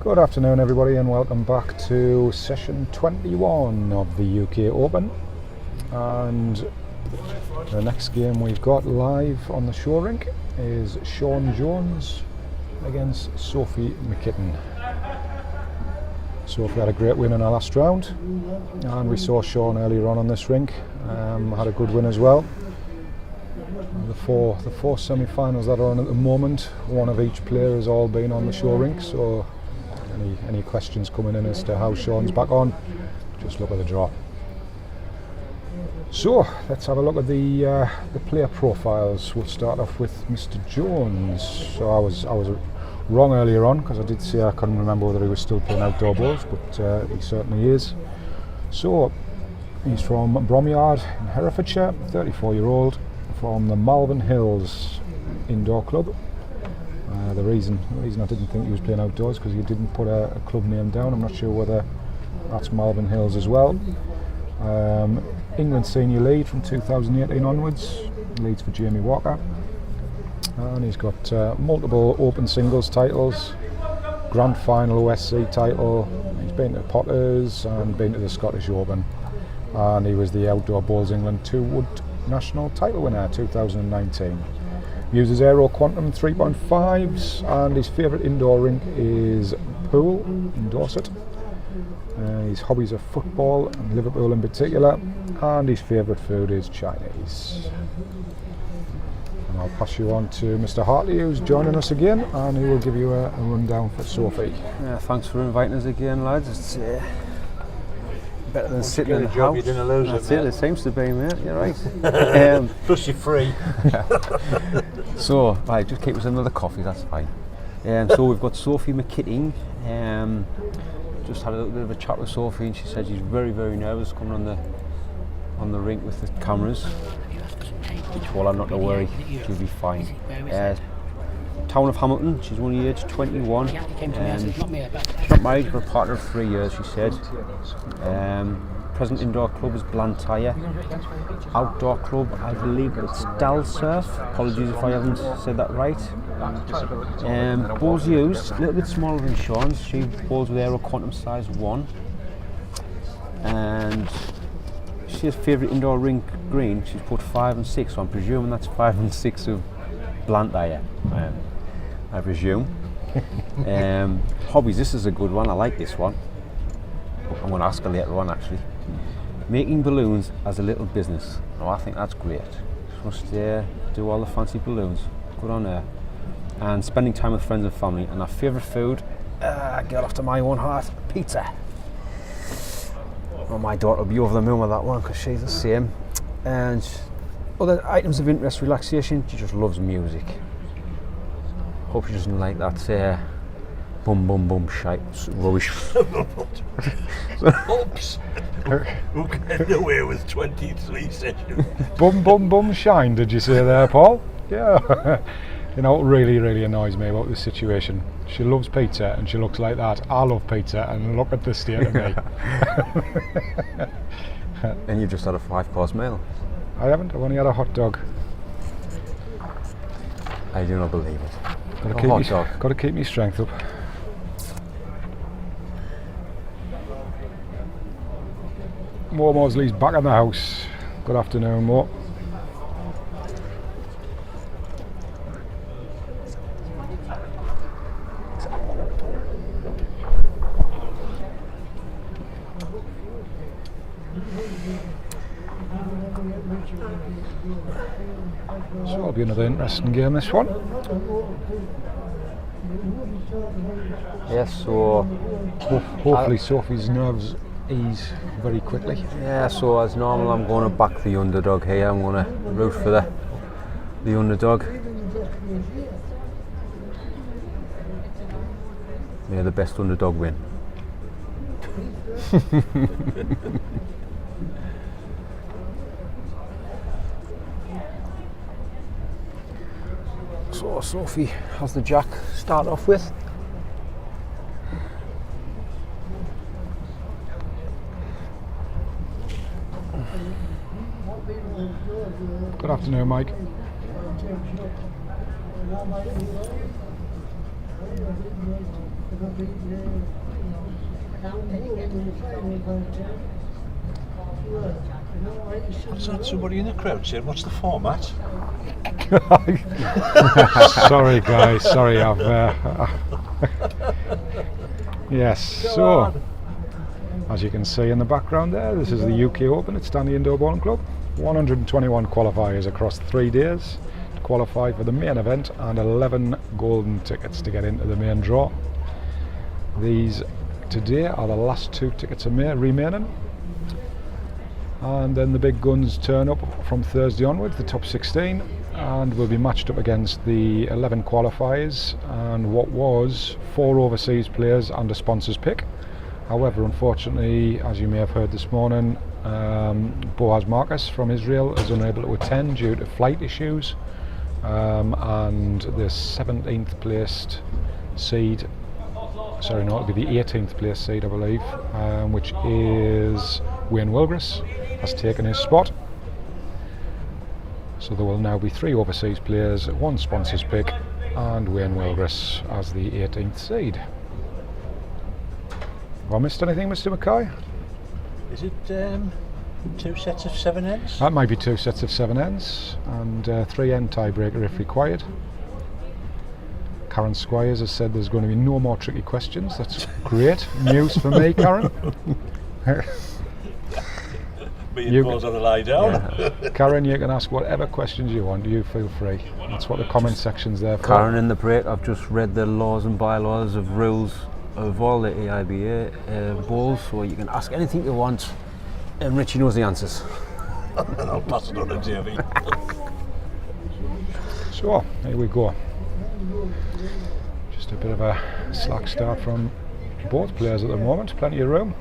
Good afternoon everybody and welcome back to session 21 of the UK Open, and the next game we've got live on the show rink is Shaun Jones against Sophy McKitting. Sophie had a great win in her last round, and we saw Shaun earlier on this rink had a good win as well. The four semi-finals that are on at the moment, one of each player has all been on the show rink, so any questions coming in as to how Shaun's back on, just look at the draw. So let's have a look at the player profiles. We'll start off with Mr. Jones. So I was wrong earlier on because I did say I couldn't remember whether he was still playing outdoor bowls, but he certainly is. So he's from Bromyard in Herefordshire, 34-year-old, from the Malvern Hills Indoor Club. The reason I didn't think he was playing outdoors because he didn't put a club name down. I'm not sure whether that's Malvern Hills as well. England senior lead from 2018 onwards, leads for Jamie Walker, and he's got multiple open singles titles, grand final OSC title. He's been to Potters and been to the Scottish Open, and he was the Outdoor Bowls England 2 Wood national title winner 2019. Uses Aero Quantum 3.5s, and his favourite indoor rink is Pool in Dorset. His hobbies are football and Liverpool in particular, and his favourite food is Chinese. And I'll pass you on to Mr. Hartley, who's joining us again, and he will give you a rundown for Sophie. Yeah, thanks for inviting us again, lads. It's better than sitting in the job, house. you didn't lose That's it, it seems to be, mate. You're right. Plus you're free. So, right, just keep us another coffee, that's fine. So we've got Sophy McKitting. Just had a little bit of a chat with Sophie, and she said she's very, very nervous coming on the rink with the cameras. Which, well, I'm not to worry, she'll be fine. Town of Hamilton, she's only age 21. She's not married, for a partner of 3 years, she said. Present indoor club is Blantyre. Outdoor club, I believe it's Dal Surf. Apologies if I haven't said that right. Bowls used, a little bit smaller than Shaun's. She bowls with Aero Quantum size 1. And she has favourite indoor rink green. She's put 5 and 6, so I'm presuming that's 5 and 6 of Blantyre, I presume. Hobbies, this is a good one. I like this one. I'm going to ask her later on, actually. Making balloons as a little business. Oh, I think that's great. She must do all the fancy balloons. Good on her. And spending time with friends and family. And her favourite food, get after my own heart, pizza. Well, my daughter will be over the moon with that one because she's the same. And other items of interest, relaxation, she just loves music. Hope she doesn't like that bum bum bum shite rubbish. Oops. Who came away with 23 sessions? Bum bum bum shine, did you say there, Paul? Yeah. You know what really annoys me about this situation? She loves pizza and she looks like that. I love pizza and look at the state of me. And you just had a 5-course meal. I haven't, I've only had a hot dog. I do not believe it. Got to keep me strength up. Mo Mosley's back in the house. Good afternoon, Mo. So it'll be another interesting game, this one. Yes, so hopefully Sophie's nerves ease very quickly. Yeah, so as normal I'm going to back the underdog here. I'm going to root for the underdog. May the best underdog win. So Sophie has the jack start off with. Good afternoon, Mike. What's that? Somebody in the crowd saying, "What's the format?" Sorry, guys. Sorry, I've. Yes. So, as you can see in the background there, this is the UK Open at Stanley Indoor Bowling Club. 121 qualifiers across 3 days to qualify for the main event, and 11 golden tickets to get into the main draw. These today are the last 2 tickets remaining, and then the big guns turn up from Thursday onwards, the top 16, and will be matched up against the 11 qualifiers and what was 4 overseas players and a sponsor's pick. However, unfortunately, as you may have heard this morning, Boaz Marcus from Israel is unable to attend due to flight issues, and the 17th placed seed, sorry, no, it'll be the 18th placed seed, I believe, which is Wayne Wilgris, has taken his spot. So there will now be 3 overseas players, 1 sponsor's pick, and Wayne Wilgris as the 18th seed. Have I missed anything, Mr. Mackay? Is it 2 sets of 7 ends? That might be 2 sets of 7 ends, and 3 end tiebreaker if required. Karen Squires has said there's going to be no more tricky questions. That's great news for me, Karen. Me and Paul's on the lie down. Karen, you can ask whatever questions you want. You feel free. That's what the comment section's there for. Karen, in the break, I've just read the laws and bylaws of rules of all the AIBA bowls, so you can ask anything you want, and Richie knows the answers. And I'll pass it on to Davey. So, here we go. Just a bit of a slack start from both players at the moment. Plenty of room.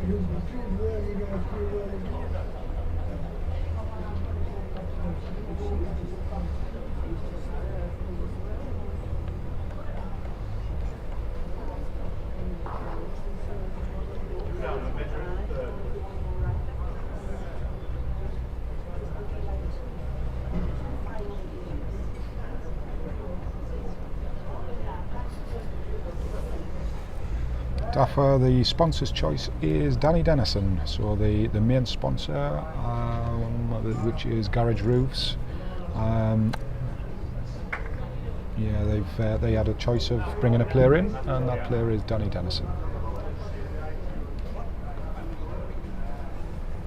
Daffer, the sponsor's choice is Danny Dennison, so the main sponsor, which is Garage Roofs. They had a choice of bringing a player in, and that player is Danny Dennison.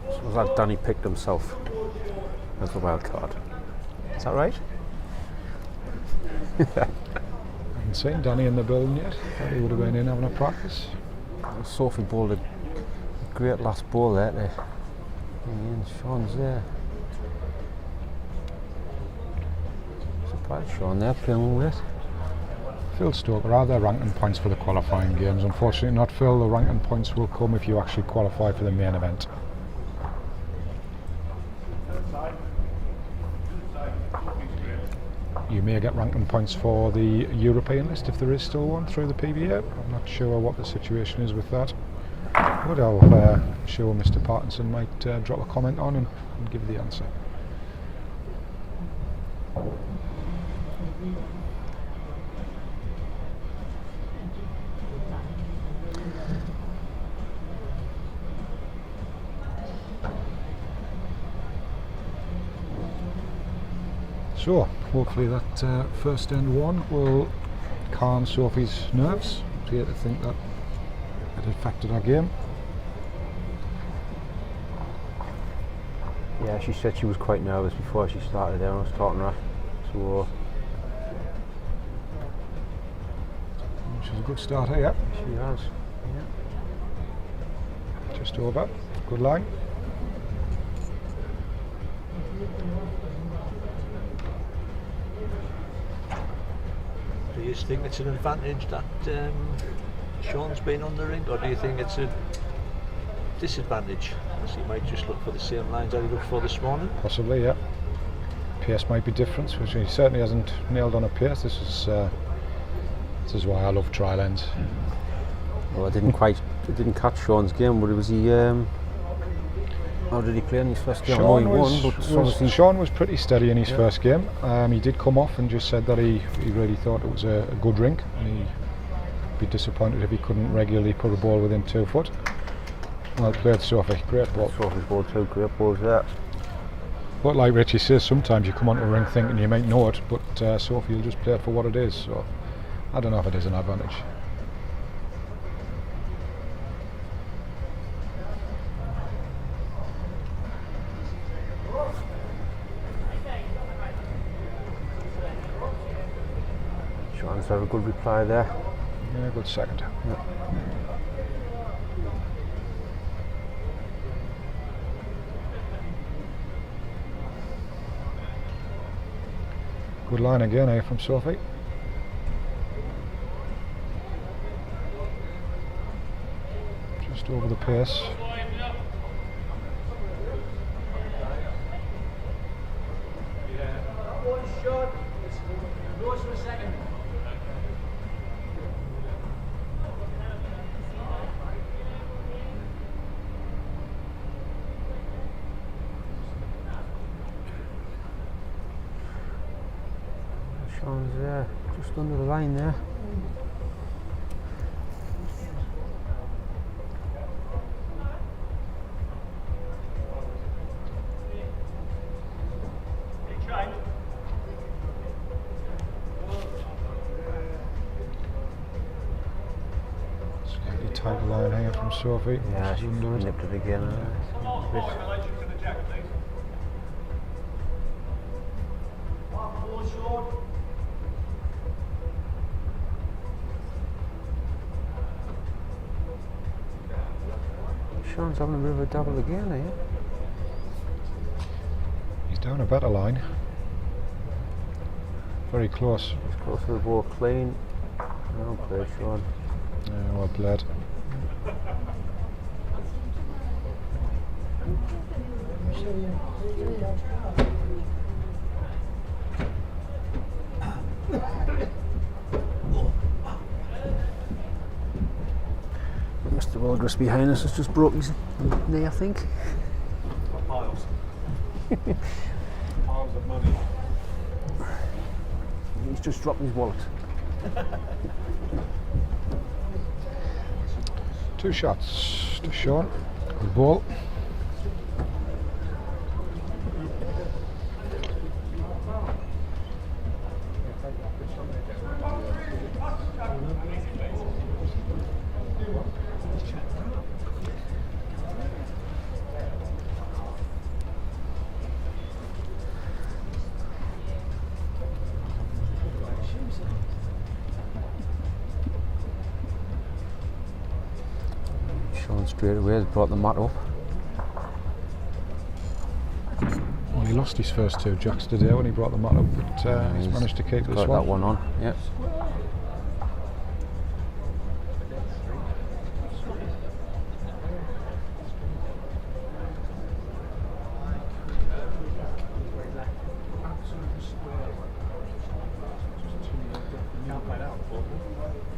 So that Danny picked himself as the wild card. Is that right? I haven't seen Danny in the building yet. Thought he would have been in having a practice. Sophie bowled a great last ball there. And Shaun's there. Surprised Shaun there playing with it. Phil Stoker are their ranking points for the qualifying games. Unfortunately not Phil, the ranking points will come if you actually qualify for the main event. You may get ranking points for the European list if there is still one through the PBA. I'm not sure what the situation is with that, but I'll sure Mr. Parkinson might drop a comment on and give you the answer. So, hopefully that first end one will calm Sophie's nerves. She had to think that it affected our game. Yeah, she said she was quite nervous before she started there. I was talking to her. So She's a good starter, yeah. she has. Yeah. Just over. Good line. Do you think it's an advantage that Shaun's been on the ring, or do you think it's a disadvantage? Because he might just look for the same lines that he looked for this morning. Possibly, yeah. Pace might be different, which he certainly hasn't nailed on a pace. This is why I love trial ends. Well, I didn't catch Shaun's game, but was he? How did he play in his first game? Shaun was pretty steady in his first game. He did come off and just said that he really thought it was a good rink, and he be disappointed if he couldn't regularly put a ball within 2 foot. Well played, Sophie. Great ball. Sophie's ball, 2 great balls there. But like Richie says, sometimes you come onto a ring thinking you might know it, but Sophie will just play it for what it is. So I don't know if it is an advantage. Shaun's had a good reply there. Yeah, good second. Yeah. Good line again, from Sophie. Just over the pace. Shaun's just under the line there. Slightly tighter line here from Sophie. Yeah, She's she's under it. nipped it again. A bit. Shaun's having a bit of a double again, are you? He's down a better line. Very close. He's close to the ball, clean. Well played, Shaun. Yeah, well played. Mr. Wilgris behind us has just broke his knee, I think. Piles. Piles of money. He's just dropped his wallet. 2 shots to Shaun. Good ball. Shaun straight away has brought the mat up. Well, he lost his first 2 jacks today when he brought the mat up, but he's managed to keep this Got one. that one on, yep.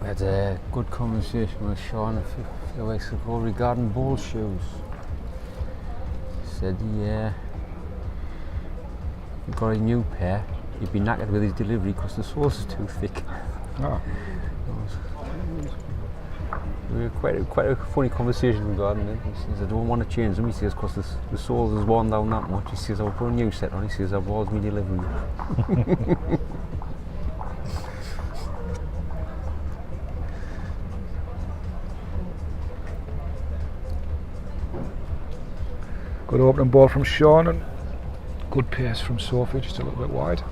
We had a good conversation with Shaun a few weeks ago regarding ball shoes. He said, yeah, if he got a new pair, he'd be knackered with his delivery because the soles are too thick. Ah, We had quite a funny conversation regarding it. He says, I don't want to change them. He says, because the soles has worn down that much. He says, I'll put a new set on. He says, I've lost me delivery. good opening ball from Shaun and good pace from Sophie, just a little bit wide.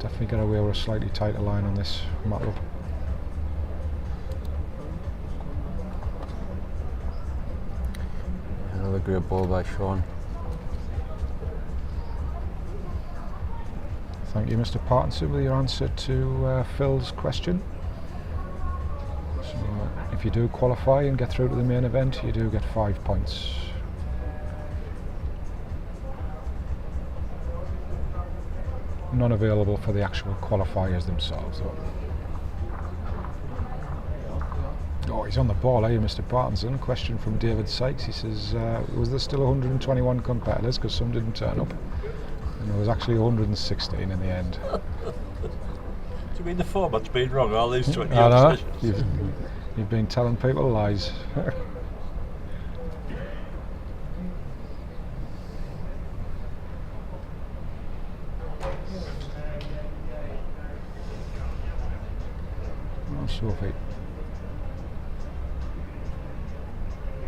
Definitely get away with a slightly tighter line on this mattle. Another great ball by Shaun. Thank you, Mr. Parkinson, with your answer to Phil's question. So, if you do qualify and get through to the main event, you do get 5 points. None available for the actual qualifiers themselves, though. Oh, he's on the ball, eh, Mr. Parkinson? Question from David Sykes. He says, was there still 121 competitors? Because some didn't turn up. And there was actually 116 in the end. Do you mean the format's been wrong all these 20 I know. years? You've been telling people lies. Oh, Sophie.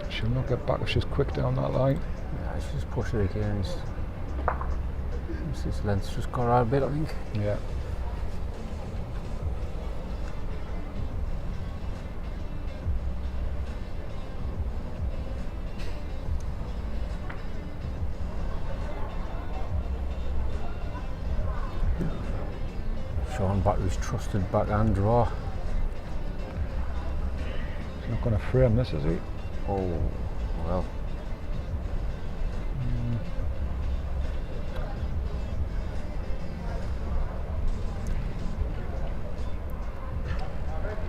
She'll not get back if she's quick down that line. Yeah, she's just pushed it again. His length's just got out a bit, I think. Yeah. Shaun back to his trusted backhand draw. He's not going to frame this, is he? Oh, well.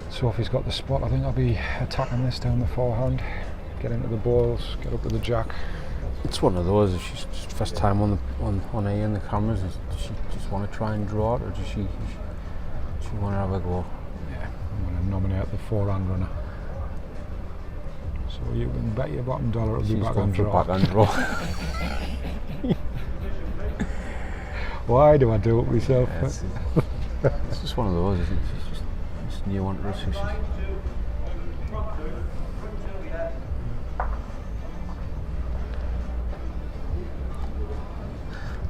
Sophie's got the spot. I think I'll be attacking this down the forehand. Get into the balls, get up to the jack. It's one of those. If she's just first time on A in the cameras, does she just want to try and draw it, or does she want to have a go? Yeah, I'm going to nominate the forehand runner. So you can bet your bottom dollar it'll be backhand draw. Backhand draw. Why do I do it myself? Yeah, it's just one of those, isn't it? It's new one to us.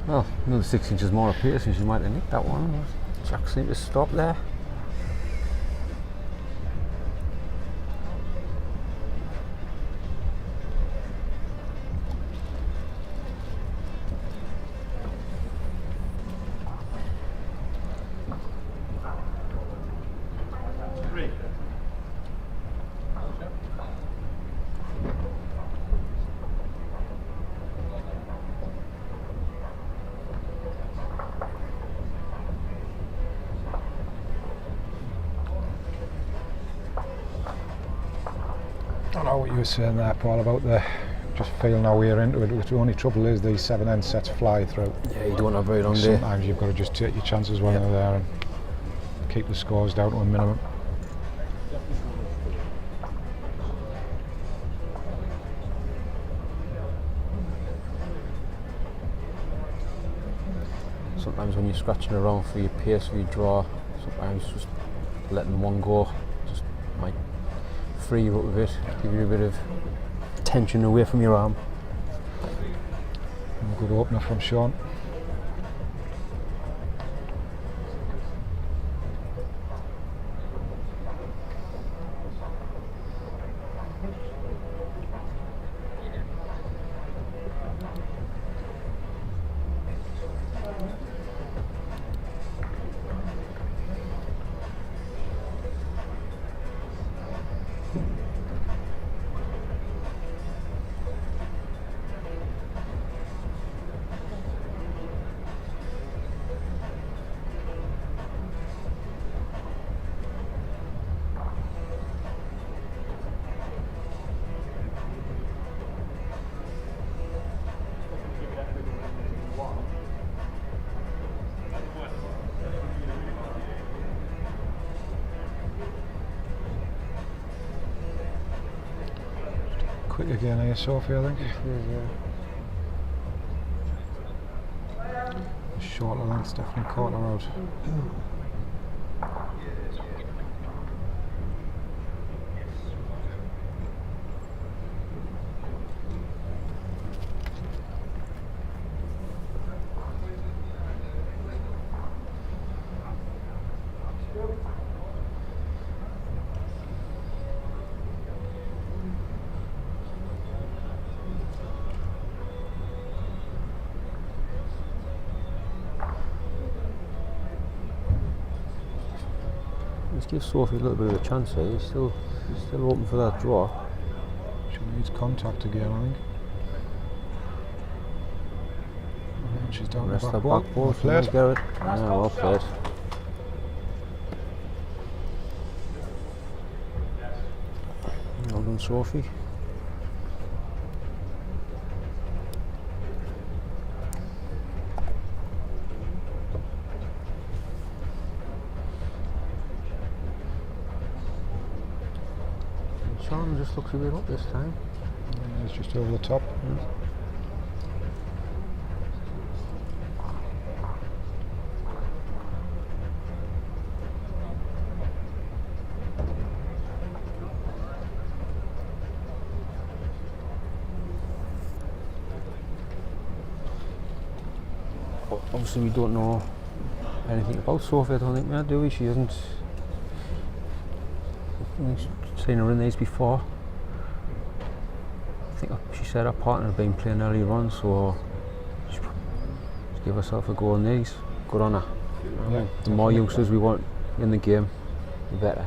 Well, another 6 inches more up here, so she might have nicked that one. Jack seemed to stop there. I know what you were saying there, Paul, about the just feeling our way into it. The only trouble is these 7 end sets fly through. Yeah, you don't have very long day. Sometimes you've got to just take your chances when they're there and keep the scores down to a minimum. Sometimes when you're scratching around for your pace or your draw, sometimes just letting one go just might free you up a bit, give you a bit of tension away from your arm. And a good opener from Shaun. Quick again here, Sophie, I think. Shorter length's definitely caught her out. Let's give Sophie a little bit of a chance here. He's still open for that draw. She needs contact again, I think. And she's down the Rest back that ball. back ball. Well played. Garrett. Yeah, well played. Well done, Sophie. Shaun just looks a bit up this time. Yeah, it's just over the top. Obviously we don't know anything about Sophie, I don't think we do we? She hasn't seen her in these before. I think she said her partner had been playing earlier on, so she give herself a go on these. Good on her. Yeah, The more youngsters we want in the game, the better.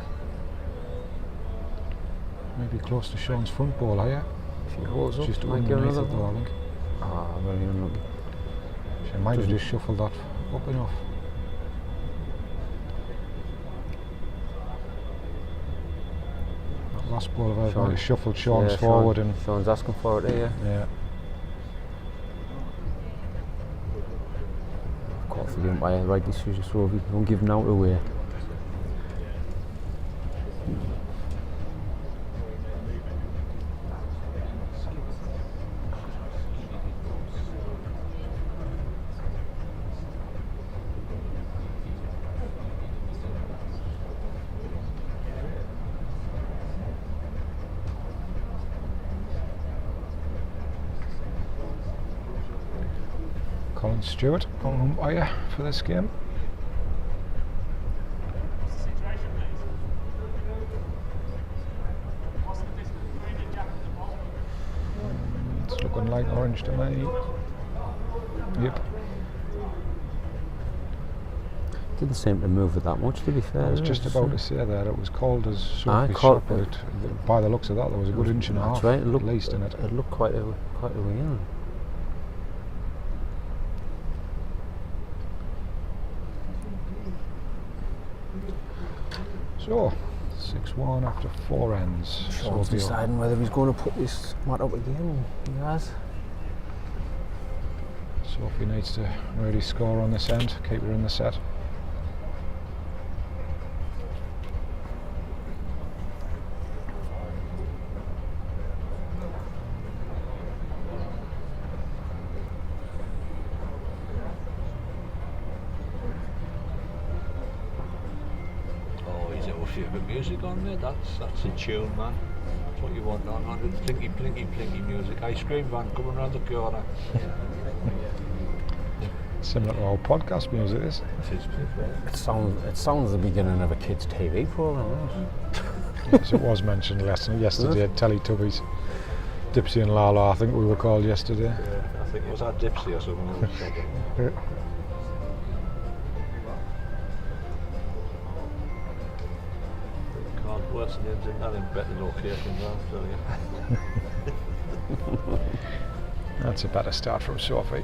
Maybe close to Shaun's front ball here. If she holds up, Just she might get underneath another it though, I one. think. Ah, very unlucky. She might have just shuffled that up enough. That last ball of hers might have shuffled Shaun's forward and Shaun's asking for it here. yeah. Got for the umpire, right decision, Sophie. Don't give him out away. Colin Stewart on umpire for this game. It's looking like orange to me. Yep. Didn't seem to move it that much, to be fair. I was just about to say that it was called as Sophie's called shot, but by the looks of that, there was a good inch and a half That's right, at least in it. It looked quite a way in. So, 6-1 after 4 ends. Shaun's Sophie up. deciding whether he's going to put this mat up again. He has. Sophie needs to really score on this end, keep her in the set. Favourite music on there, that's a tune, man. That's what you want on the plinky plinky plinky music. Ice cream van coming around the corner. Similar to our podcast music, this. It sounds the beginning of a kids' TV program. Yes, it was mentioned yesterday at Teletubbies. Dipsy and Lala, I think we were called yesterday. Yeah, I think it was that Dipsy or something. Worse names in that in better locations, I'll tell you. That's a better start from Sophie.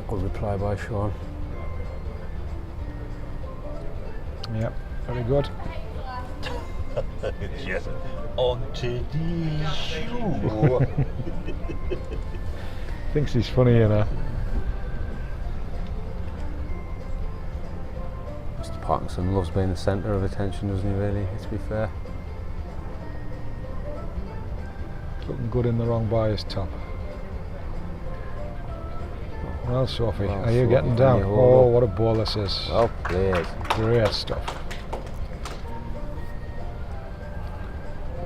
Good reply by Shaun. Yep, very good. Yes. On to the show. Thinks he's funny, you know. Mr. Parkinson loves being the centre of attention, doesn't he, really, to be fair? Looking good in the wrong bias top. Well, Sophie, Well, are you Sophie, getting down? can you Oh, hold up? what a ball this is. Well played. Great stuff.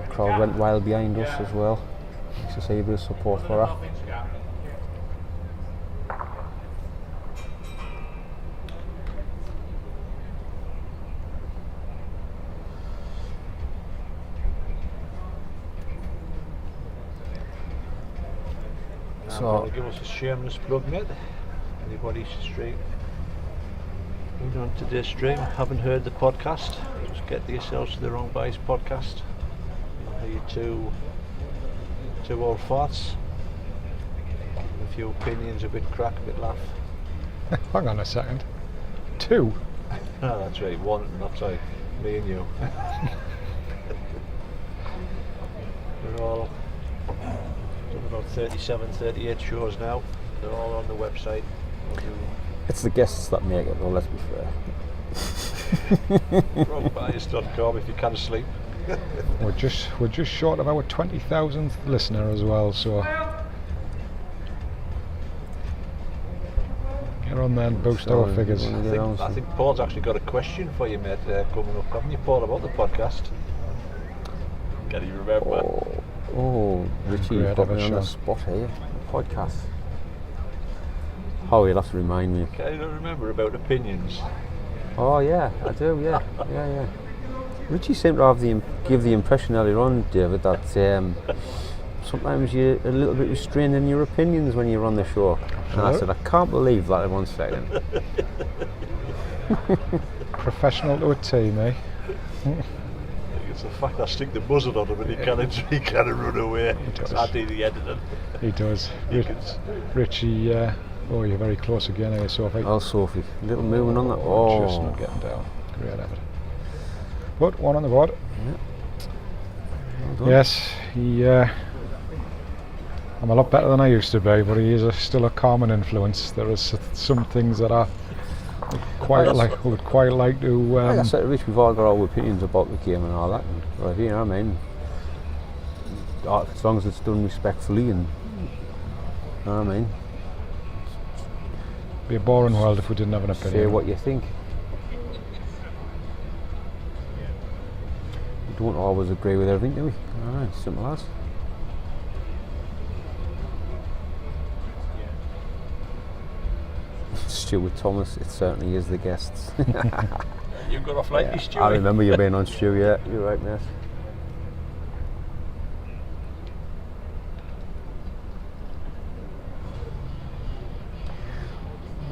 The crowd went wild behind us as well. Nice to see a bit of support for her. So, give us a shameless plug, mate. Anybody straight in on today's stream, haven't heard the podcast, just get yourselves to the Wrong Bias podcast. You'll hear two old farts, a few opinions, a bit crack, a bit laugh. Hang on a second. 2? No, that's right, one, not sorry. me and you. We're all done about 37, 38 shows now. They're all on the website. It's the guests that make it, though, let's be fair. Rockbias.com if you can't sleep. We're just short of our 20,000th listener as well, so get on there and boost our figures. I think Paul's actually got a question for you, mate, coming up, haven't you, Paul, about the podcast? Can you remember? Oh, Richie, you've got me on the spot here. Podcast. Oh, you'll have to remind me. Can you remember about opinions? Oh yeah, I do. Yeah. Richie seemed to give the impression earlier on, David, that sometimes you're a little bit restrained in your opinions when you're on the show. And I said, I can't believe that in 1 second. Professional to a T, mate. It's the fact I stick the muzzle on him and he can't run away. I do the editing. He does. Richie, you're very close again here, Sophie. Oh, Sophie, a little moving on that. Oh, just not getting down. Great effort. But one on the board. Well yes, I'm a lot better than I used to be, but he is still a calming influence. There are some things that I would quite like to. Like I said, Rich, we've all got our opinions about the game and all that, and whatever, you know what I mean. As long as it's done respectfully, and you know what I mean. It'd be a boring world if we didn't have an opinion. Say what you think. We don't always agree with everything, do we? Alright, simple as. Stuart Thomas, it certainly is the guests. You got off lightly, Stuart. I remember you being on Stu, yeah, you're right, mate.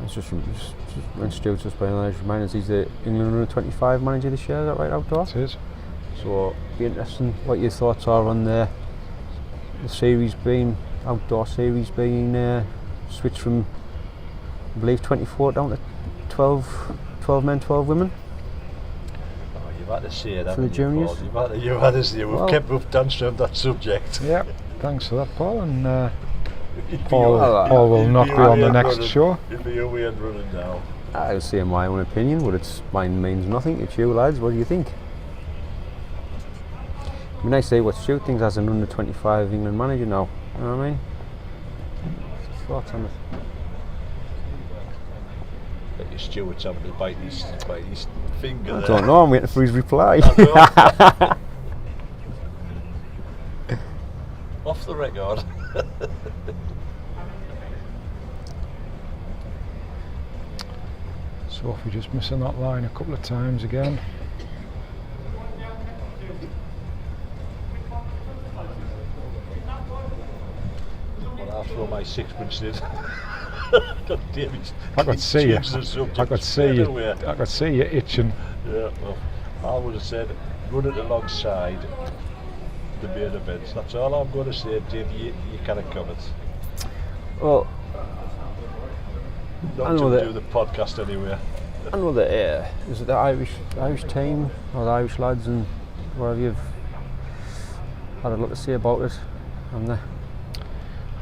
It's just when Stuart's just playing, I just remind us he's the England under-25 manager this year, is that right, outdoor? It is. So, be interesting what your thoughts are on the series being, outdoor series being switched from, I believe, 24 down to 12 men, 12 women. Oh, you've had to say that for the juniors. You've had to say we've danced around that subject. Yeah, thanks for that, Paul. And Paul will not be on the next show. It'll be away and running now. I'll say my own opinion, but mine means nothing. It's you lads, what do you think? I mean, I say what Stu thinks as an under-25 England manager now, you know what I mean? Thoughts on it? Your Stuart's having to bite his finger. I don't know, I'm waiting for his reply. Off the record. Sophie just missing that line a couple of times again. Well, I throw my sixpence in. I could see you itching. Yeah, well, I would have said run it alongside the main events. That's all I'm going to say, Dave. You kind of covered. Well, Not to do the podcast anyway. I know that is it the Irish team or the Irish lads and whatever you've had a lot to say about it. I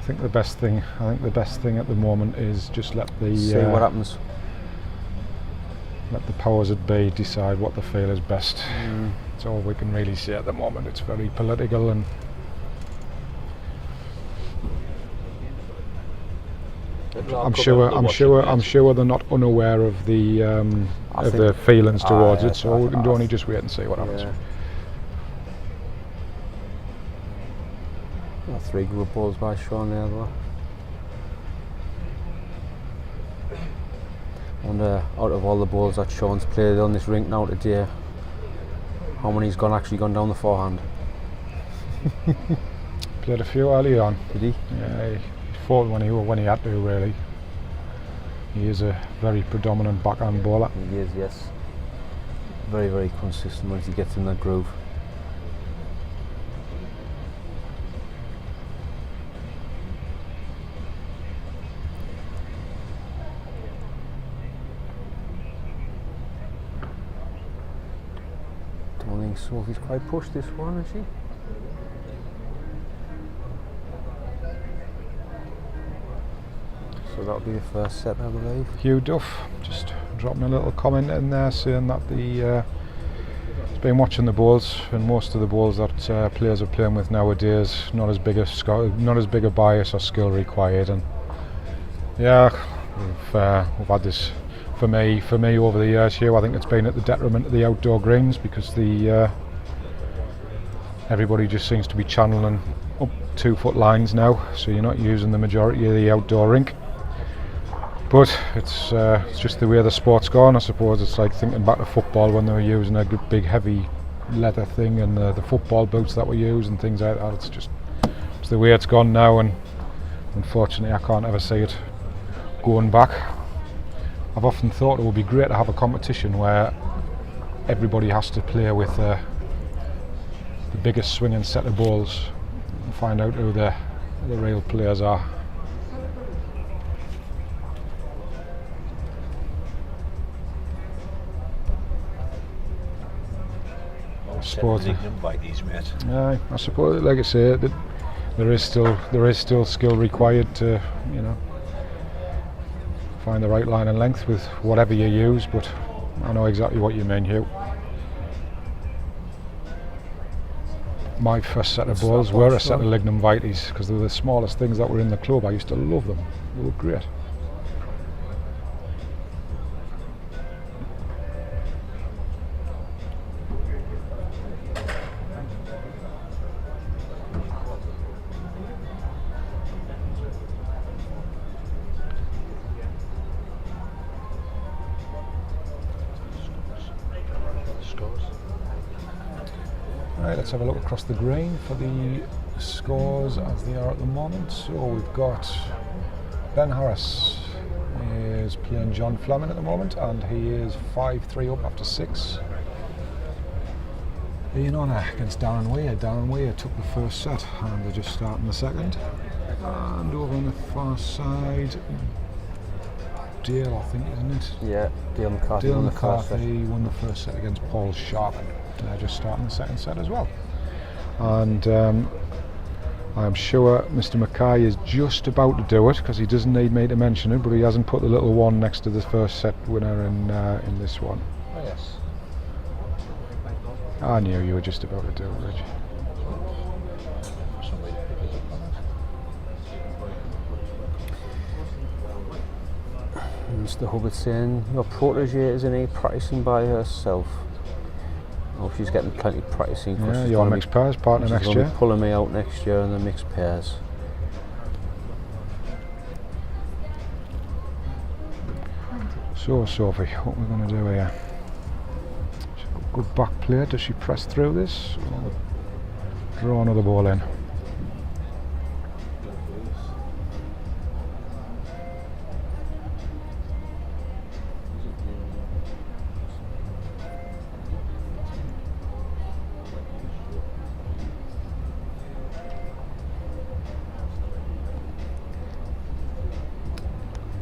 think the best thing at the moment is just let the see what happens. Let the powers that be decide what they feel is best. That's all we can really say at the moment. It's very political, and I'm sure they're not unaware of the feelings towards it. So we can only just wait and see what happens. Yeah. Well, 3 good balls by Shaun there, though. And out of all the balls that Shaun's played on this rink now today, how many's actually gone down the forehand? Played a few early on. Did he? Yeah, he fought when he had to, really. He is a very predominant backhand bowler. He is, yes. Very, very consistent once he gets in that groove. Sophie's quite pushed this one, isn't she? So that'll be the first set, I believe. Hugh Duff just dropping a little comment in there saying that he's been watching the balls, and most of the balls that players are playing with nowadays not as big a bias or skill required. And yeah, we've had this for me over the years here. I think it's been at the detriment of the outdoor greens, because everybody just seems to be channeling up 2 foot lines now, so you're not using the majority of the outdoor rink. But it's just the way the sport's gone, I suppose. It's like thinking back to football when they were using a good big heavy leather thing, and the football boots that were used and things like that. It's the way it's gone now, and unfortunately I can't ever see it going back. I've often thought it would be great to have a competition where everybody has to play with the biggest swinging set of balls and find out who the real players are. I suppose. I suppose, like I say, that there is still skill required to, find the right line and length with whatever you use. But I know exactly what you mean, Hugh. My first set of balls were a set of Lignum Vites, because they were the smallest things that were in the club. I used to love them. They were great. Right, let's have a look across the green for the scores as they are at the moment. So we've got Ben Harris is playing John Fleming at the moment, and he is 5-3 up after 6. Ian Honor against Darren Weir. Darren Weir took the first set, and they're just starting the second. And over on the far side, Dale, I think, isn't it? Yeah, Dale McCarthy won the first set. Won the first set against Paul Sharpen. They're just starting the second set as well. And I'm sure Mr. Mackay is just about to do it, because he doesn't need me to mention it, but he hasn't put the little one next to the first set winner in this one. Oh, yes. I knew you were just about to do it, Rich. Mr. Hubbard saying your protege isn't he practicing by herself? Oh, she's getting plenty of practicing. Yeah, your mixed pairs partner next year. She's pulling me out next year in the mixed pairs. So Sophie, what we're going to do here? She's got a good back play. Does she press through this? Or draw another ball in?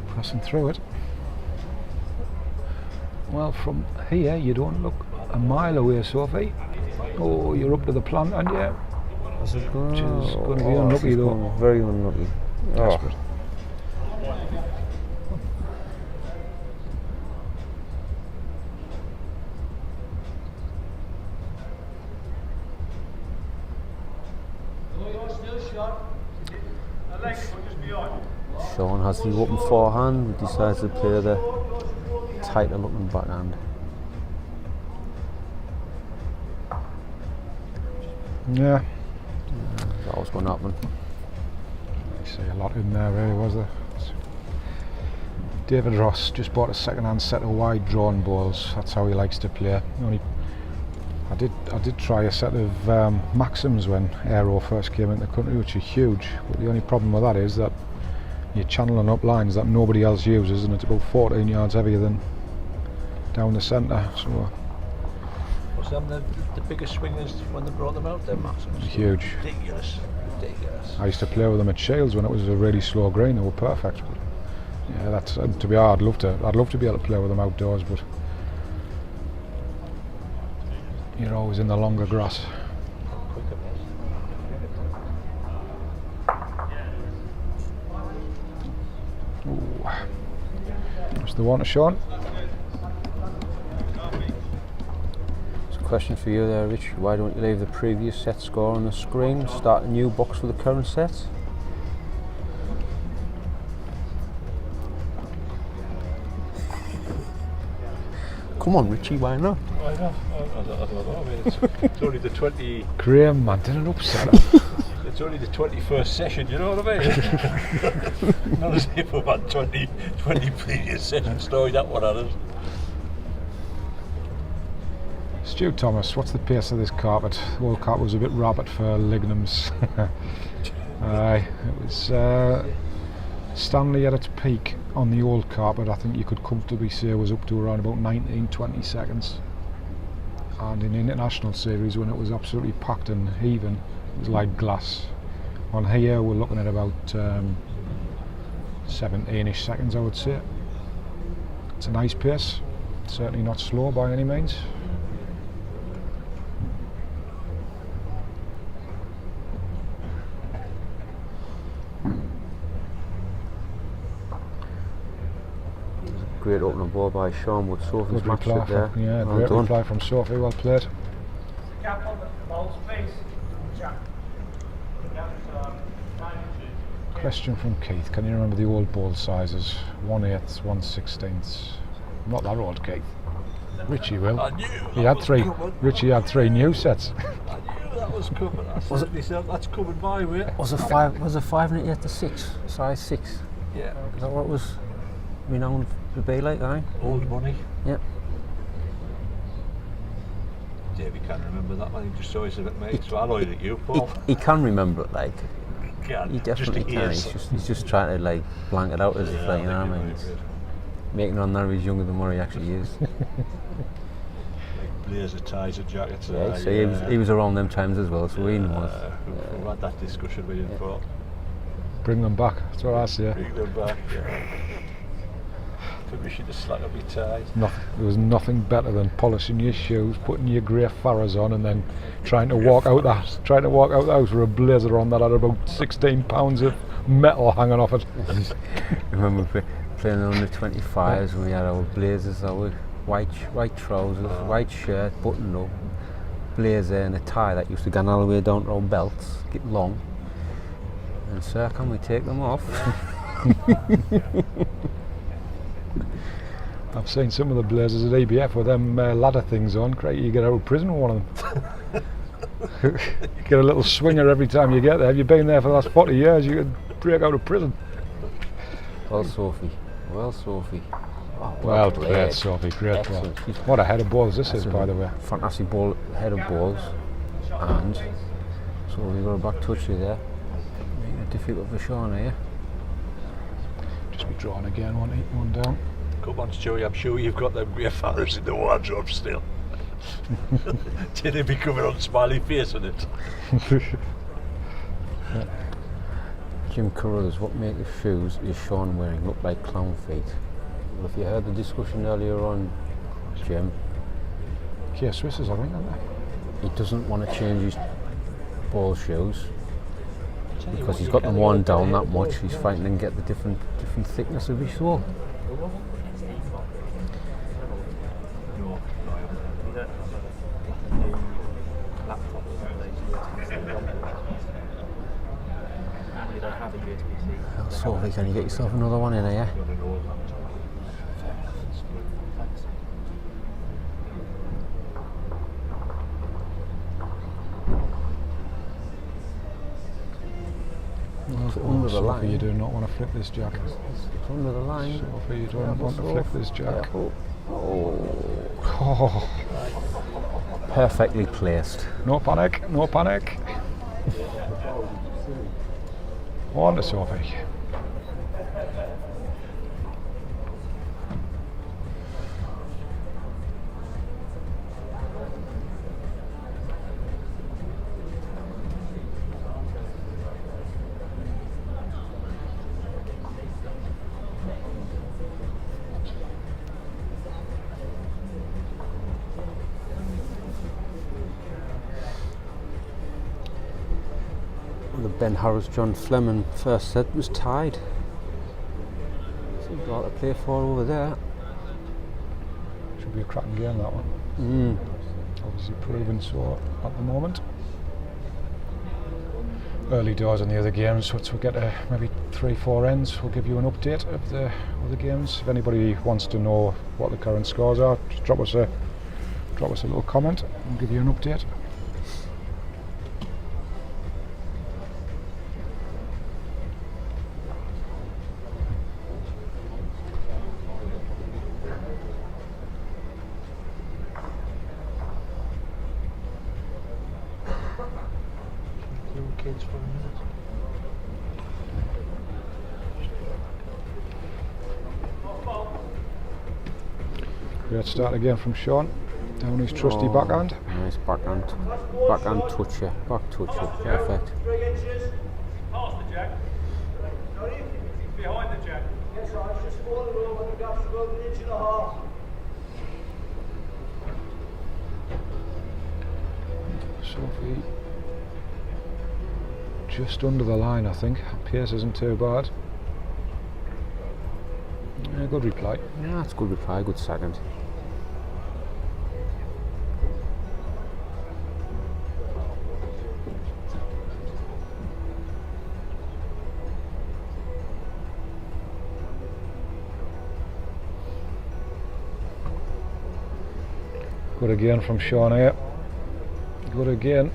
Pressing through it. Well, from here you don't look a mile away, Sophie. Oh, you're up to the plant, aren't you? Which is going to be unlucky though. Very unlucky. Desperate. Shaun has the open forehand, but decides to play the tighter looking backhand. Yeah. That was going to happen. You see a lot in there, really, was there? David Ross just bought a second-hand set of wide drawn balls. That's how he likes to play. I did try a set of Maxims when Aero first came into the country, which are huge. But the only problem with that is that you're channeling up lines that nobody else uses, and it's about 14 yards heavier than down the centre. So was them the biggest swingers when they brought them out? They're Maxims. Huge. Ridiculous. I used to play with them at Shields when it was a really slow green. They were perfect. But yeah, that's to be honest, I'd love to be able to play with them outdoors, but You're always in the longer grass. Ooh. What's the one, Shaun? It's a question for you there, Rich. Why don't you leave the previous set score on the screen? Start a new box for the current set? Come on, Richie, why not? I don't know. I mean, it's only the 20. Graham, man, didn't upset him. It's only the 21st session, you know what I mean? Not as if we've had 20 previous sessions story that one at us. Stu Thomas, what's the pace of this carpet? The old carpet was a bit rabbit for lignums. Aye, it was Stanley at its peak on the old carpet. I think you could comfortably say was up to around about 19-20 seconds. And in the international series, when it was absolutely packed and heaving, it was like glass. On here, we're looking at about 17-ish seconds, I would say. It's a nice pace, certainly not slow by any means. Great opening ball by Shaun, but Sophie's Good matched reply it there. yeah, Well great done. reply from Sophie, well played. Question from Keith, can you remember the old ball sizes? 1/8, 1/16. Not that old, Keith. Richie will. I knew He that had was three. coming. Richie had 3 new sets. I knew that was coming. I certainly said that's coming my way. Was it 5 and 8 to 6? Size 6? Yeah. Is that what it was renowned to be like, aye? Old money. Yep. Davey can't remember that one. He just always said it, mate. So I looked at you, Paul. He can remember it, like. Can. He definitely Just can. ears. He's just trying to like blank it out as if, like, you know what I mean? He's making on there he's younger than what he actually is. Like blazer ties and jackets. Yeah, so he was around them times as well, so we know. We've had that discussion with him, Paul. Bring them back, that's what I say. Bring them back. Permission to slack up your ties. There was nothing better than polishing your shoes, putting your grey Farrahs on, and then trying to walk out the house with a blazer on that had about 16 pounds of metal hanging off it. Remember playing on the 25s and we had our blazers, our white trousers, white shirt, buttoned up, blazer and a tie that used to go all the way down to our belts, get long. And sir, can we take them off? I've seen some of the blazers at EBF with them ladder things on. Great, you get out of prison with one of them. You get a little swinger every time you get there. If you've been there for the last 40 years, you could break out of prison. Well, Sophie. Oh, Well played, Sophie. Great ball. Excellent. What a head of balls this is, by the way. Fantastic ball, head of balls. And so we got a back touch there. Making it difficult for Shaun here. Just be drawn again, one down. Come on, Stewie, I'm sure you've got them grey Farrahs in the wardrobe still. Did they be coming on smiley face on it? Jim Carruthers, what make the shoes is Shaun wearing look like clown feet? Well, if you heard the discussion earlier on, Jim, Kia Swisses, I think, aren't they? he doesn't want to change his ball shoes because he's got them worn down that much. He's fighting to get the different thickness of his sole. Sophie, can you get yourself another one in here? It's under the line. Sophie, you do not want to flip this jack. It's under the line. Sophie, you don't want to flip this jack. Oh. Perfectly placed. No panic, no panic. On to Sophie. Ben Harris, John Fleming first set was tied. So we've got to play for over there. Should be a cracking game, that one. Obviously proven so at the moment. Early doors on the other games, so we'll get maybe 3-4 ends. We'll give you an update of the other games. If anybody wants to know what the current scores are, just drop us a little comment and we'll give you an update. Kids for a minute. Great start again from Shaun. Down his trusty backhand. Nice backhand toucher, back toucher, perfect. 3 inches. Past the jack. Sorry? Behind the jack. Yes, I just fall over the gap's about 1.5 inches. Sophie just under the line, I think. Pace isn't too bad. Yeah, good reply. Yeah, that's good reply, good second. Good again from Shaun here. Good again.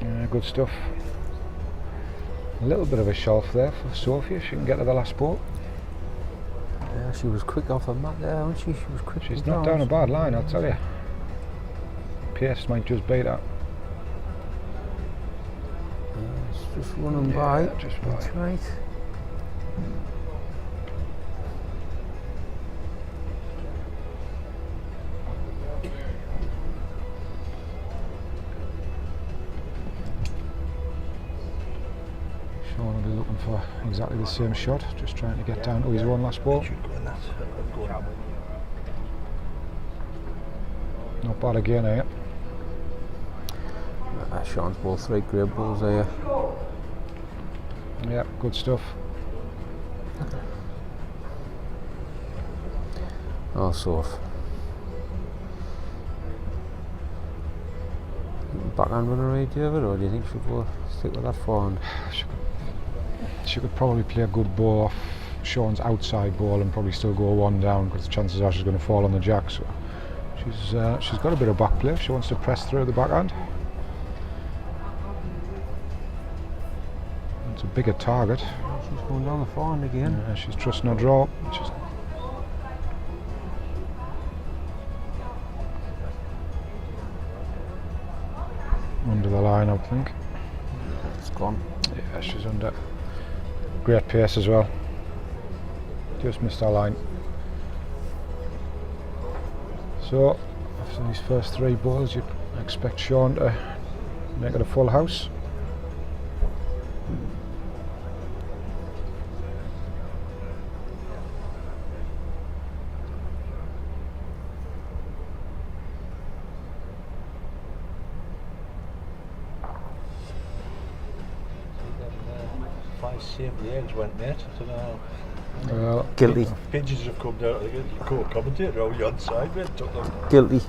Yeah, good stuff. A little bit of a shelf there for Sophie if she can get to the last ball. Yeah, she was quick off the mat there, wasn't she? She was quick. She's not down a bad line, I'll tell you. Pace might just beat her. It's just running by. Just by. That's right. Shaun will be looking for exactly the same shot, just trying to get down to his one last ball. Should go in that. Go on. Not bad again, eh? Shaun's ball, 3 great balls there. Yeah, good stuff. Oh, Soph. Backhand runner right, David, or do you think she'll go stick with that forehand? She could probably play a good ball off Shaun's outside ball and probably still go 1 down, because the chances are she's going to fall on the jack. So she's got a bit of back play if she wants to press through the backhand. It's a bigger target. She's going down the forehand again. Yeah, she's trusting her draw. She's under the line, I think. It's gone. Yeah, she's under. Great pace as well. Just missed our line. So, after these first 3 balls, you'd expect Shaun to make it a full house. Saved the eggs, went net. I don't know. Well, Guilty. Pigeons have come down. The co-commentator on the side, mate. Took them. Guilty.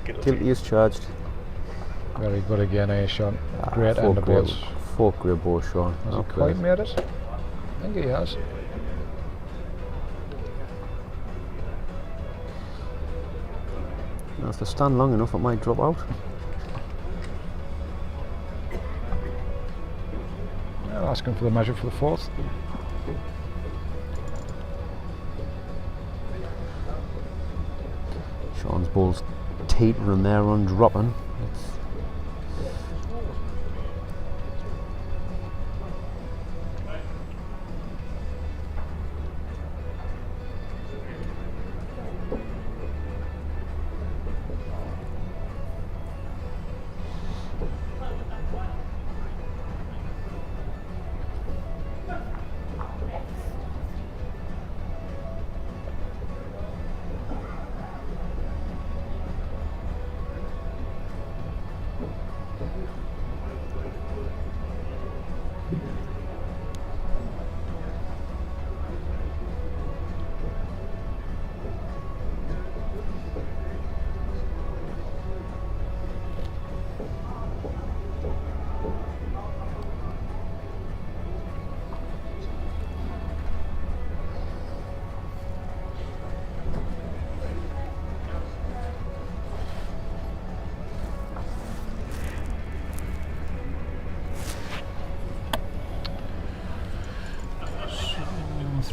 Guilty is charged. very good again, eh, Shaun? Great 4 end of balls. 4 great balls, Shaun. Has he Okay. quite made it? I think he has. Now, if they stand long enough, it might drop out. Well, asking for the measure for the 4th. Shaun's ball's teetering there on dropping.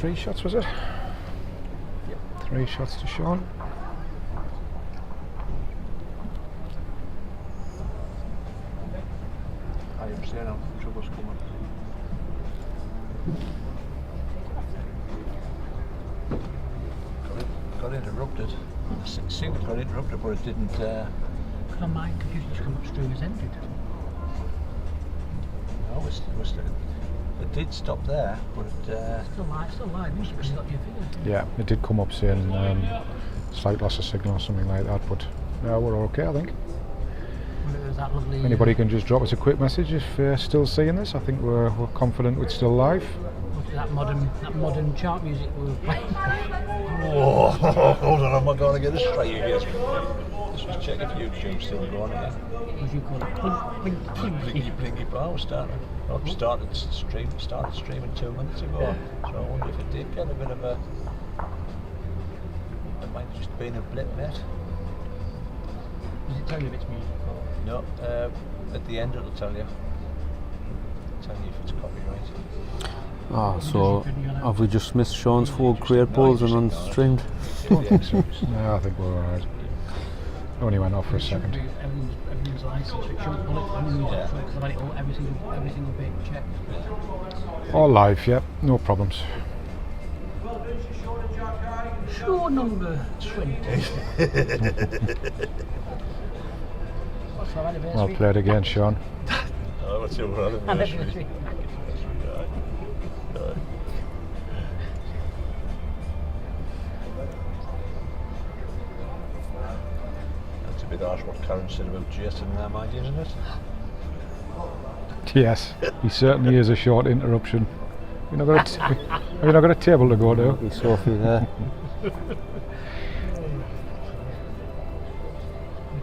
3 shots, was it? Yep. 3 shots to Shaun. I am seeing how trouble's coming. Got interrupted. It seemed it got interrupted, but it didn't. On my computer, it's come up stream as ended. No, it did stop there, but it. Still live, isn't it? Because you got your figures. Yeah, it did come up saying slight loss of signal or something like that, but yeah, we're okay, I think. When it was that lovely. Anybody can just drop us a quick message if you're still seeing this. I think we're confident we're still live. That modern chart music we were playing. Oh, hold on, I'm not going to get it straight again. Let's just check if YouTube's still going here. As you call it, Blinky, blinky, oh, started streaming 2 minutes ago. Yeah. So I wonder if it did get a bit of a. It might have just been a blip, mate. Does it tell you if it's music? No, at the end it'll tell you. Tell you if it's copyright. Ah, so have we just missed Shaun's 4 great balls and unstreamed? No, I think we're alright. Only went off for a second. Everything's licensed, so it shows bullet for music, Yeah. because I've had it all, every single bit checked. All live, yep, no problems. Show number 20. What's our anniversary? Well played again, Shaun. Oh, what's your anniversary? Anniversary. That's a bit harsh what Karen said about Jason there, mind you, isn't it? Yes, he certainly is a short interruption. Have you not got a table to go to? Is Sophie there? We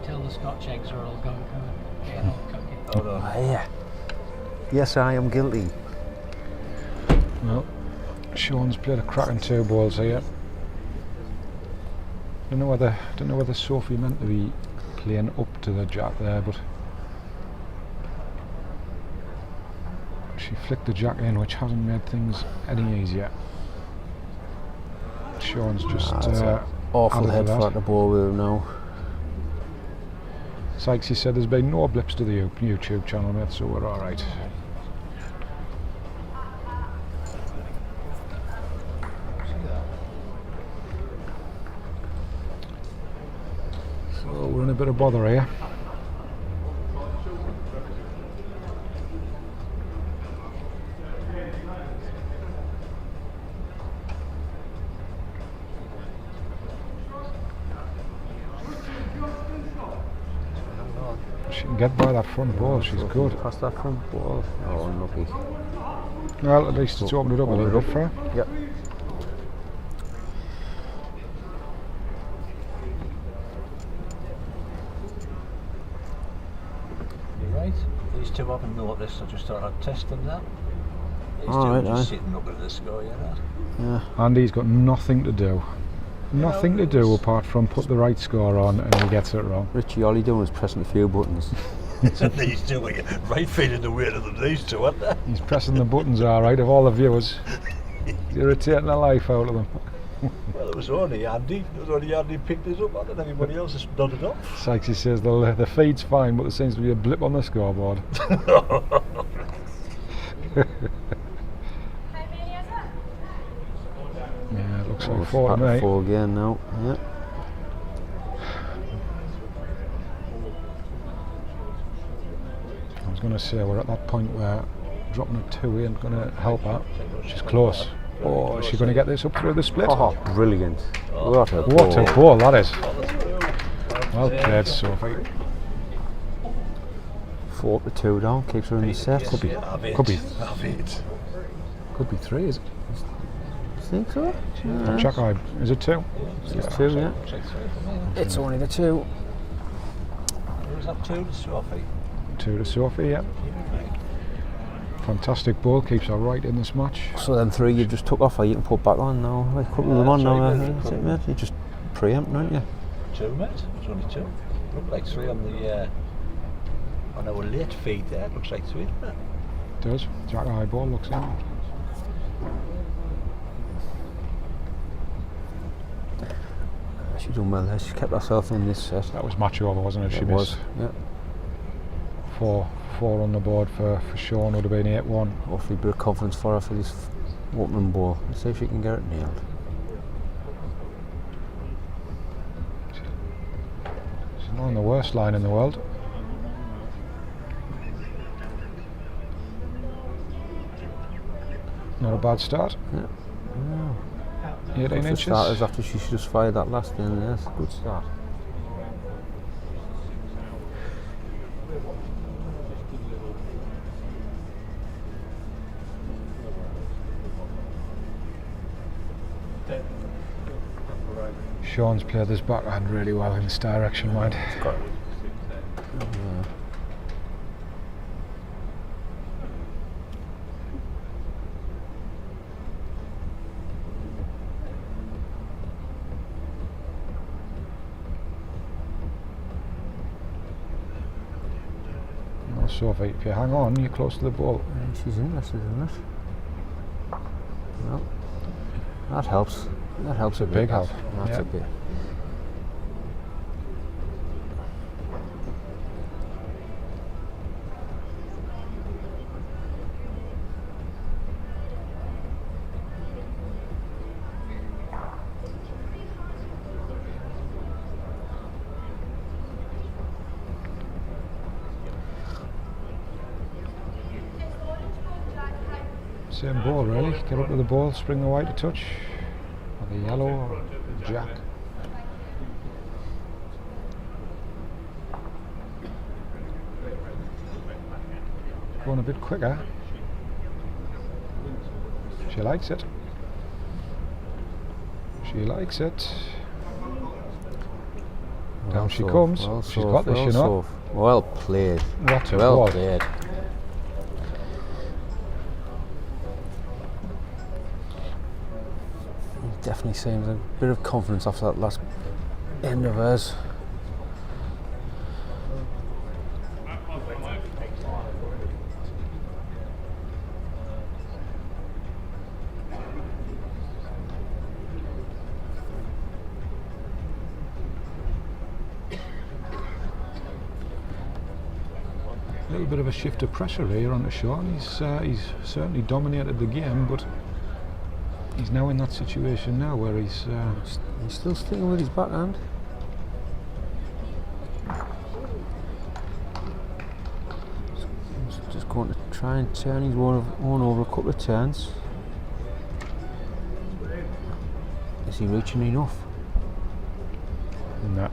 tell the Scotch eggs are all gone, getting all cocky. Hold on. Ah, yeah. Yes, I am guilty. Well, Shaun's played a cracking 2 balls here. Don't know whether Sophie meant to be playing up to the jack there, but she flicked the jack in, which hasn't made things any easier. Shaun's just Awful added head to for that. the ball with him now. Sykesy said there's been no blips to the YouTube channel, mate, so we're alright. So we're in a bit of bother here. She can get by that front ball, she's good. Past that front ball. Oh, unlucky. Well, at least it's opened it up a little bit for her. Yep. You're right. These two haven't noticed. I just thought I'd test them now. These two Alright, are just aye. sitting up at the score, you know. Yeah. Andy's got nothing to do. Nothing to do apart from put the right score on and he gets it wrong. Richie, all he doing is pressing a few buttons. So these two are right feeding the weight of these two, aren't they? He's pressing the buttons alright of all the viewers. He's irritating the life out of them. Well, it was only Andy. It was only Andy picked this up. I don't know everybody else has nodded off. Sykesy says the feed's fine, but there seems to be a blip on the scoreboard. Yeah, it looks like 4 to me. 4 again now. Yeah. I was going to say we're at that point where dropping a 2 ain't going to help her. She's close. Oh, is she going to get this up through the split? Oh, brilliant. What a What ball. a ball that is. Well played, Sophie. 4 to 2 down, keeps her in the set. Could be. Have it. Could be. Have it. Could be 3, is it? Think so? Check eye. Is it 2? It's 2, yeah. Looks like 3 for me. It's only the 2. Who was that 2 to Sophie? 2 to Sophie, yeah. Fantastic ball, keeps her right in this match. So then 3 you just took off, or you can put back on now. A couple of them on now. That's it, mate. You just preempt, don't you? 2, mate. It's only 2. Looked like 3 on the on our late feed there. It looks like 3, doesn't it? Does. Jack eye ball looks in. She done well there. She kept herself in this set. That was match over, wasn't it? She It missed. was. Yeah. Four on the board for Shaun, would have been 8-1. Hopefully a bit of confidence for her for this opening ball. Let's see if she can get it nailed. She's not on the worst line in the world. Not a bad start. Yeah. 18 Good for inches. starters after she just fired that last in there. It's a good start. Shaun's played this backhand really well in this direction, mind. No, Sophie, if you hang on, you're close to the ball. She's interested in it. Well, that helps. That helps a big help. That's Yeah. a bit. Same ball really, get up with the ball, spring the white to touch, or the yellow or jack. Going a bit quicker. She likes it. She likes it. Down she comes. Well, She's got this, you know. Well played. What a Well ball. played. Definitely seems a bit of confidence after that last end of hers. A little bit of a shift of pressure here on the Shaun. He's certainly dominated the game, but he's now in that situation now where he's still sticking with his backhand. He's just going to try and turn his one over a couple of turns. Is he reaching enough? no.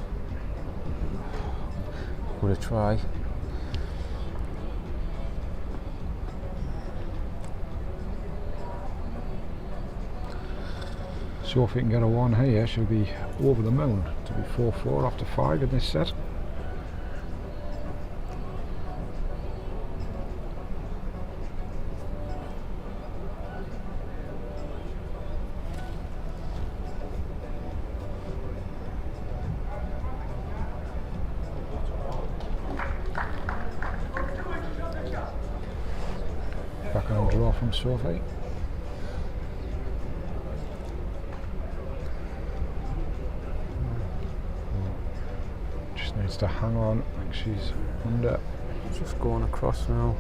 Would a try. So if we can get a 1 here, she'll be over the moon to be 4-4 after 5 in this set. Back on draw from Sophie. Needs to hang on, I think she's under. Just going across now.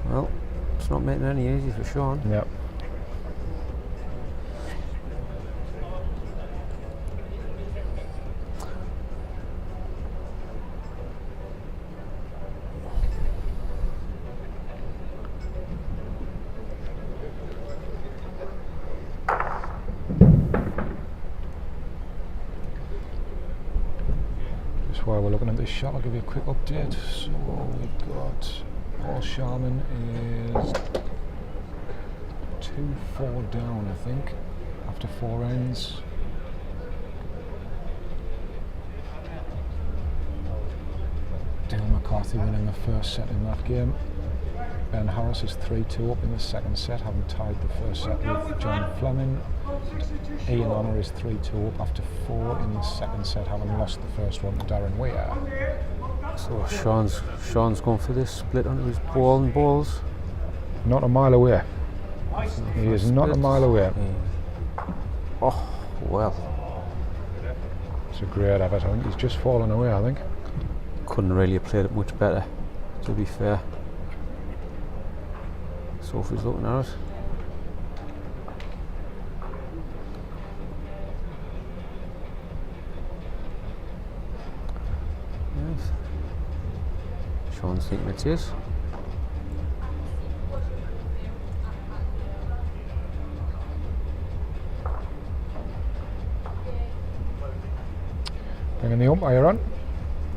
Well, it's not making it any easy for Shaun. Yep. While we're looking at this shot, I'll give you a quick update. So we've got Paul Sharman is 2-4 down, I think, after 4 ends. Dale McCarthy winning the first set in that game. Ben Harris is 3-2 up in the second set, having tied the first set with John Fleming. Ian Honor is 3-2 up after 4 in the second set, having lost the first one to Darren Weir. So Shaun's going for this split onto his ball and balls. Not a mile away. He is not a mile away. Oh, Well, It's a great effort. I think he's just fallen away, I think. couldn't really have played it much better, to be fair. Sophie's looking at it. Yes. Shaun's thinking it is. Bringing the umpire on.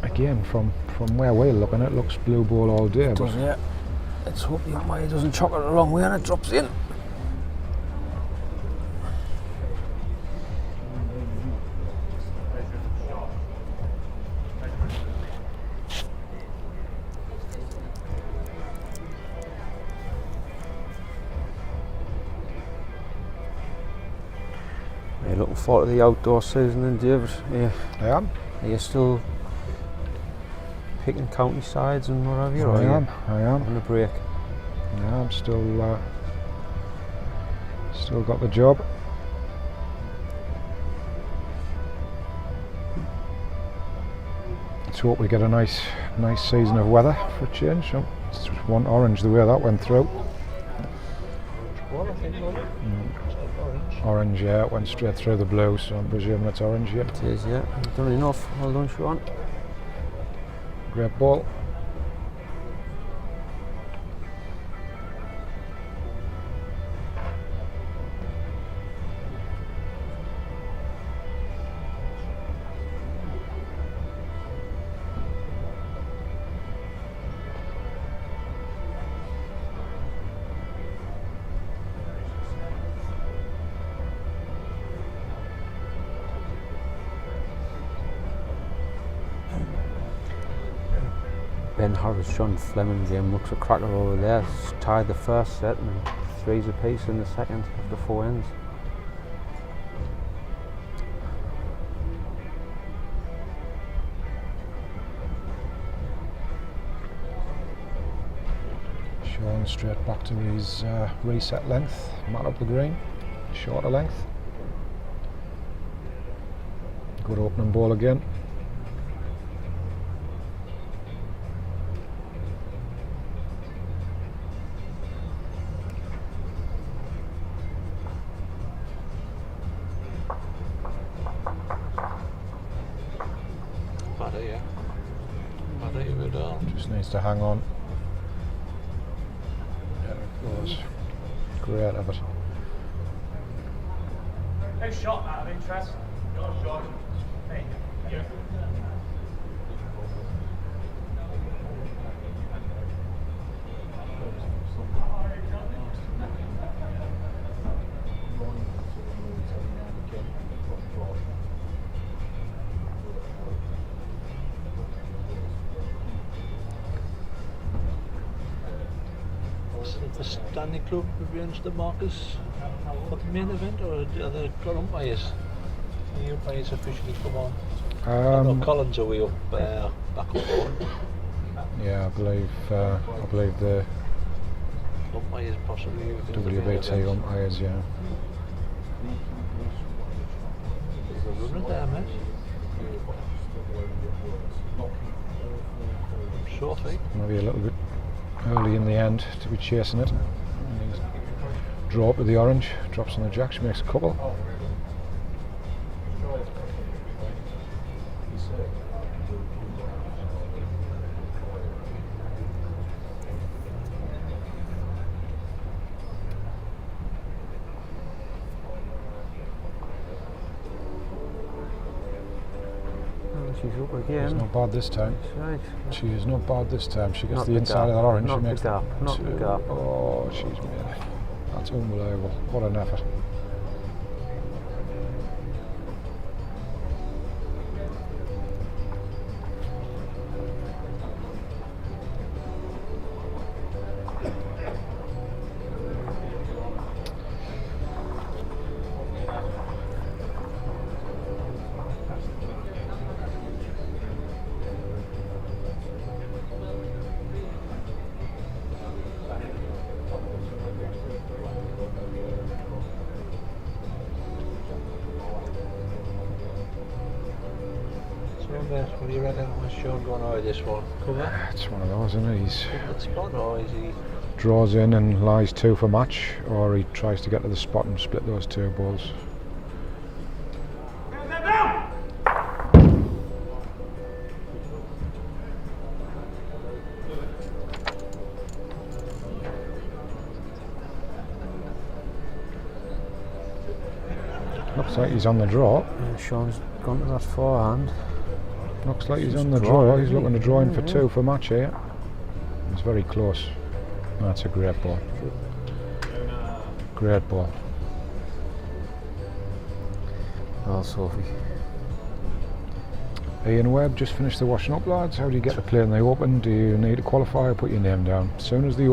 Again, from where we're looking, it looks blue ball all day. But Yeah. Let's hope the umpire doesn't chuck it the wrong way and it drops in. Are you looking forward to the outdoor season then, David? Yeah. I am. Are you still picking county sides and what have you? or I are you am. on a break? Yeah, I'm still got the job. Let's hope we get a nice season of weather for a change. So just want orange the way that went through. Well, I think orange. Orange, yeah, it went straight through the blue, so I'm presuming it's orange, yeah. It is, yeah. You've done enough. Well done, Shaun. Great ball. Ben Harris, John Fleming game looks a cracker over there. It's tied the first set and 3s apiece in the second after 4 ends. Shaun straight back to his reset length, mat up the green, shorter length. Good opening ball again. Batter, yeah. Batter, you would Just needs to hang on. There it goes. Great effort. Who shot out of interest? Your shot. Me. Yeah. The Stanley Club arranged the markers for the main event, or are they got umpires? The umpires officially come on. I know Collins are way up, back up on. Yeah, I believe the Umpires possibly. WBT umpires, yeah. There's a runner there, mate. Sophie. Maybe a little bit early in the end to be chasing it. Draw up with the orange, drops on the jack, she makes a couple. She's up It's again. not bad this time. That's right. She is not bad this time. She gets Not the the inside gap. of that orange. Not She the makes gap. Not the two. gap. Oh, she's made it. That's unbelievable. What an effort. What do you reckon? What's Shaun going out of this one? Cover? It's one of those, isn't it? He's Good spot, or is he? draws in and lies 2 for match, or he tries to get to the spot and split those 2 balls. Looks like he's on the draw. Shaun's gone to that forehand. Looks like he's on the draw. He's looking to draw in for 2 for match here. It's very close. That's a great ball. Great ball. Well, Sophie. Ian Webb just finished the washing up, lads. How do you get to play in the Open? Do you need to qualify or put your name down? As soon as the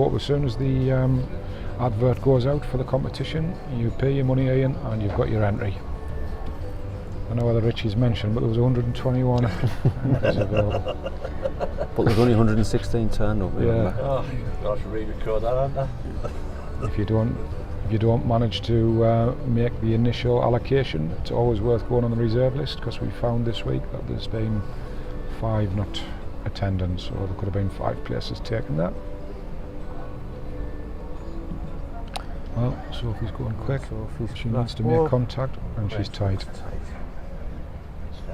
advert goes out for the competition, you pay your money, Ian, and you've got your entry. I know whether Richie's mentioned, but there was 121 entries available. But there's only 116 turned up. Yeah. Oh, I'll have to re-record that, aren't I? If you don't manage to make the initial allocation, it's always worth going on the reserve list, because we found this week that there's been 5 not attendance, so there could have been 5 places taken there. Well, Sophie's going quick. She needs to make contact, and she's tight.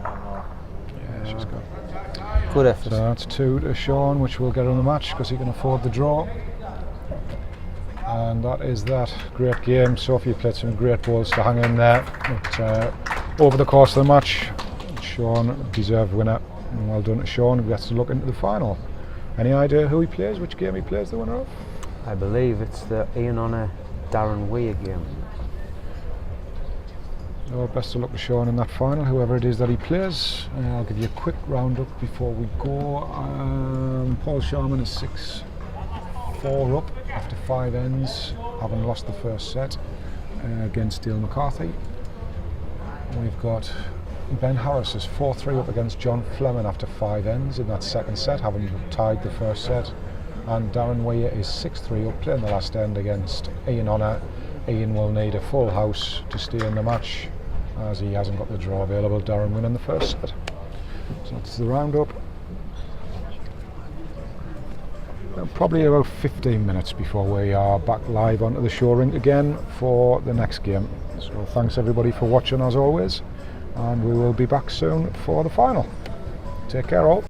Yeah, she's got. Good effort. So that's 2 to Shaun, which will get on the match because he can afford the draw. And that is that. Great game. Sophie played some great balls to hang in there. But over the course of the match, Shaun deserved winner. And well done to Shaun, who gets to look into the final. Any idea who he plays, which game he plays the winner of? I believe it's the Ian Honor Darren Weir game. So best of luck to Shaun in that final, whoever it is that he plays. I'll give you a quick roundup before we go. Paul Sharman is 6-4 up after 5 ends, having lost the first set against Dale McCarthy. We've got Ben Harris is 4-3 up against John Fleming after 5 ends in that second set, having tied the first set. And Darren Weir is 6-3 up, playing the last end against Ian Honor. Ian will need a full house to stay in the match, as he hasn't got the draw available. Durham winning the first set. So that's the roundup. Probably about 15 minutes before we are back live onto the show ring again for the next game. So thanks everybody for watching as always, and we will be back soon for the final. Take care all.